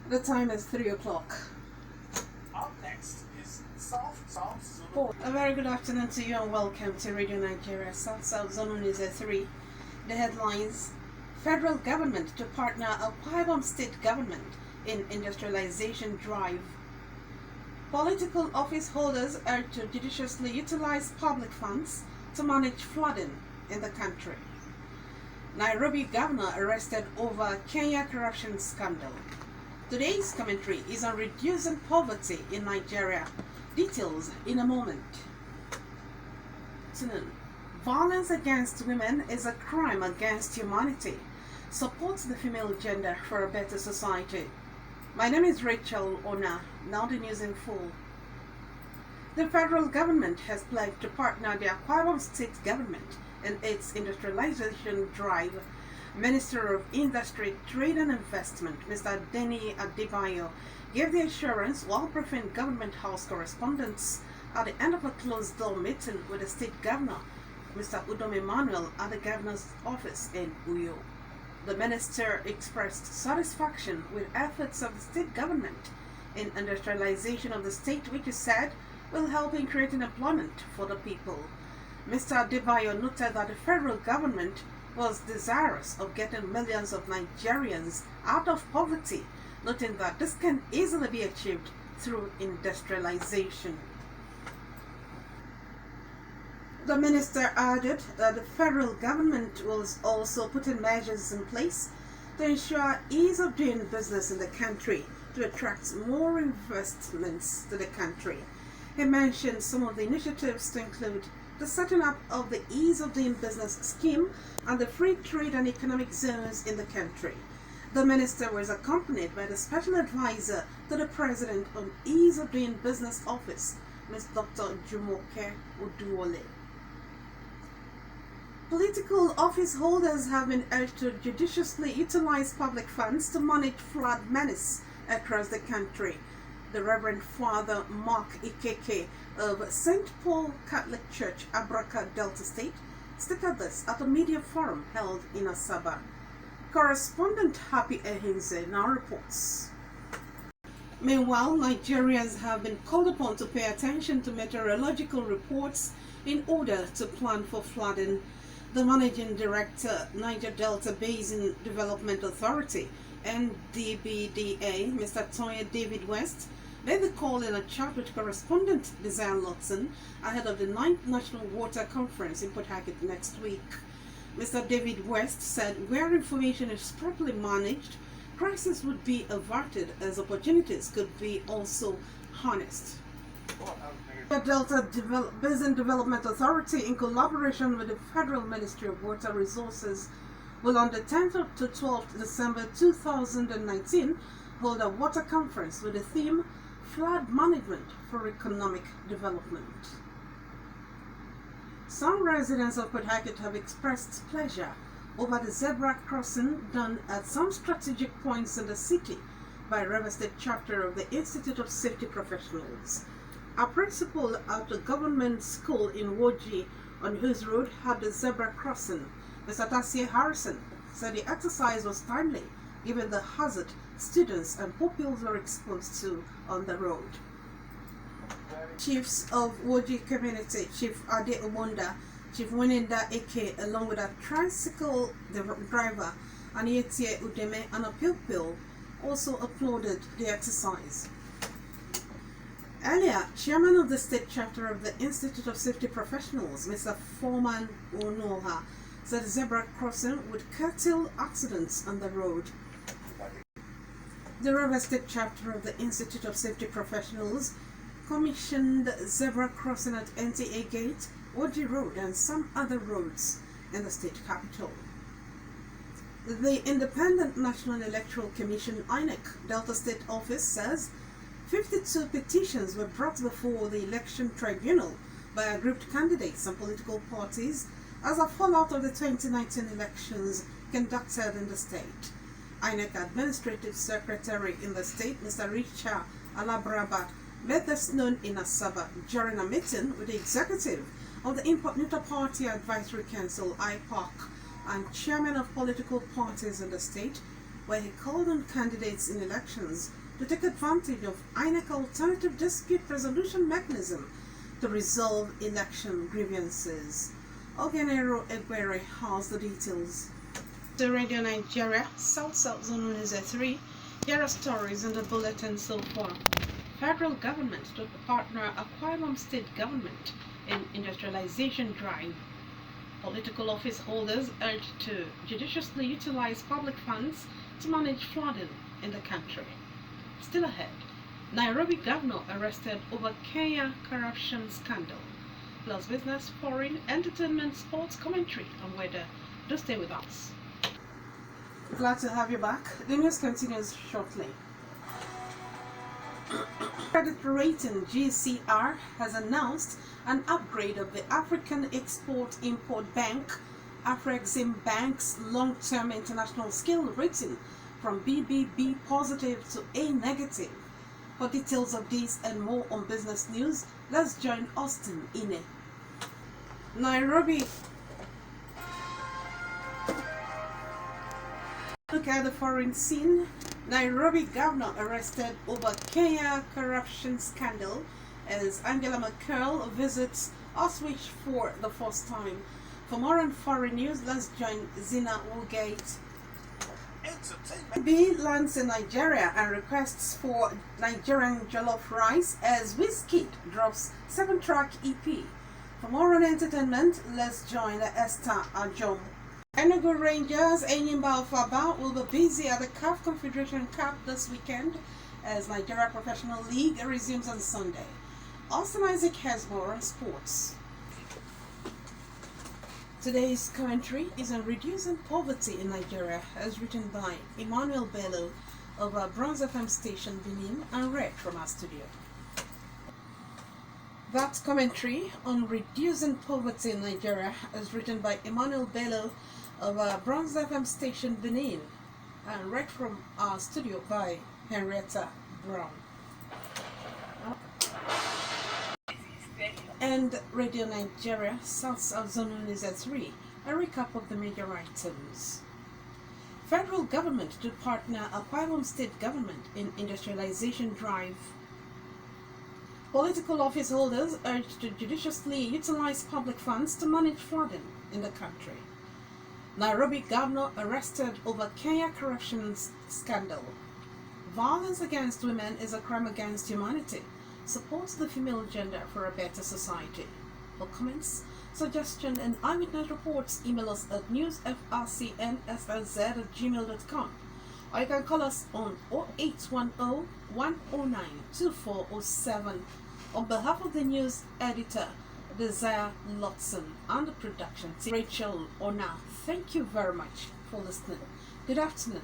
The time is 3 o'clock. Up next is South Zone. A very good afternoon to you and welcome to Radio Nigeria. South Zone is at 3. The headlines: Federal government to partner Akwa Ibom state government in industrialization drive. Political office holders are to judiciously utilize public funds to manage flooding in the country. Nairobi governor arrested over Kenya corruption scandal. Today's commentary is on reducing poverty in Nigeria. Details in a moment. Violence against women is a crime against humanity. Supports the female gender for a better society. My name is Rachel Onah. Now the news in full. The federal government has pledged to partner the Akwa Ibom state government in its industrialization drive. Minister of Industry, Trade and Investment, Mr. Denny Adebayo, gave the assurance while briefing Government House correspondents at the end of a closed-door meeting with the state governor, Mr. Udom Emmanuel, at the governor's office in Uyo. The minister expressed satisfaction with efforts of the state government in industrialization of the state, which he said will help in creating employment for the people. Mr. Adebayo noted that the federal government was desirous of getting millions of Nigerians out of poverty, noting that this can easily be achieved through industrialization. The minister added that the federal government was also putting measures in place to ensure ease of doing business in the country to attract more investments to the country. He mentioned some of the initiatives to include the setting up of the Ease of Doing Business scheme and the free trade and economic zones in the country. The minister was accompanied by the special advisor to the president on Ease of Doing Business office, Ms. Dr. Jumoke Oduwole. Political office holders have been urged to judiciously utilize public funds to manage flood menace across the country. The Reverend Father Mark Ikeke of St. Paul Catholic Church, Abraka, Delta State, stated this at a media forum held in Asaba. Correspondent Happy Ehinze now reports. Meanwhile, Nigerians have been called upon to pay attention to meteorological reports in order to plan for flooding. The Managing Director, Niger Delta Basin Development Authority, NDBDA, Mr. Toye David West, made the call in a chat with correspondent Desire Lotson ahead of the 9th National Water Conference in Port Harcourt next week. Mr. David West said where information is properly managed, crisis would be averted as opportunities could be also harnessed. The Delta Basin Development Authority, in collaboration with the Federal Ministry of Water Resources, will on the 10th to 12th December 2019 hold a water conference with the theme Flood Management for Economic Development. Some residents of Port Harcourt have expressed pleasure over the zebra crossing done at some strategic points in the city by River State chapter of the Institute of Safety Professionals. A principal at the government school in Woji on whose road had the zebra crossing, Mr. Tasia Harrison, said the exercise was timely given the hazard students and pupils were exposed to on the road. Chiefs of Woji community, Chief Ade Omonda, Chief Wininda Eke, along with a tricycle driver, Anietie Udeme, and a pupil, also applauded the exercise. Earlier, Chairman of the State Chapter of the Institute of Safety Professionals, Mr. Foreman Onah, said zebra crossing would curtail accidents on the road. The River State Chapter of the Institute of Safety Professionals commissioned zebra crossing at NTA Gate, Oji Road, and some other roads in the state capital. The Independent National Electoral Commission, INEC, Delta State Office says 52 petitions were brought before the election tribunal by aggrieved candidates and political parties as a fallout of the 2019 elections conducted in the state. INEC Administrative Secretary in the state, Mr. Richard Alabraba, made this known in Asaba during a meeting with the executive of the Import Neutral Party Advisory Council, IPOC, and chairman of political parties in the state, where he called on candidates in elections to take advantage of INEC alternative dispute resolution mechanism to resolve election grievances. Ogenero Egbere has the details. The Radio Nigeria, South Zone News 3, here are stories in the bulletin so far. Federal government to partner Akwa State government in industrialization drive. Political office holders urged to judiciously utilize public funds to manage flooding in the country. Still ahead, Nairobi governor arrested over Kenya corruption scandal. Plus business, foreign, entertainment, sports commentary on weather. Do stay with us. Glad to have you back. The news continues shortly. Credit rating GCR has announced an upgrade of the African Export-Import Bank, Afrexim Bank's long-term international skill rating from BBB positive to A negative. For details of this and more on business news, let's join Austin Ine. Nairobi. Look at the foreign scene. Nairobi governor arrested over Kenya corruption scandal as Angela Merkel visits Auschwitz for the first time. For more on foreign news, let's join Zina Woolgate. B lands in Nigeria and requests for Nigerian jollof rice as Wizkid drops 7-track EP. For more on entertainment, let's join Esther Ajom. Enugu Rangers Enyimba Alfaba will be busy at the CAF Confederation Cup this weekend as Nigeria Professional League resumes on Sunday. Austin Isaac has more on sports. Today's commentary is on reducing poverty in Nigeria, as written by Emmanuel Bello of our Bronze FM station Benin and read from our studio. That commentary on reducing poverty in Nigeria is written by Emmanuel Bello of our Bronze FM station Benin and read from our studio by Henrietta Brown. And Radio Nigeria, South Zone News at 3, a recap of the major items. Federal government to partner Akwa State government in industrialization drive. Political office holders urged to judiciously utilize public funds to manage flooding in the country. Nairobi governor arrested over Kenya corruption scandal. Violence against women is a crime against humanity. Supports the female gender for a better society. For comments, suggestions, and eyewitness reports, email us at newsfrcnslz@gmail.com. Or you can call us on 0810 109 2407. On behalf of the news editor, Desire Lotson, and the production team, Rachel Onah, thank you very much for listening. Good afternoon.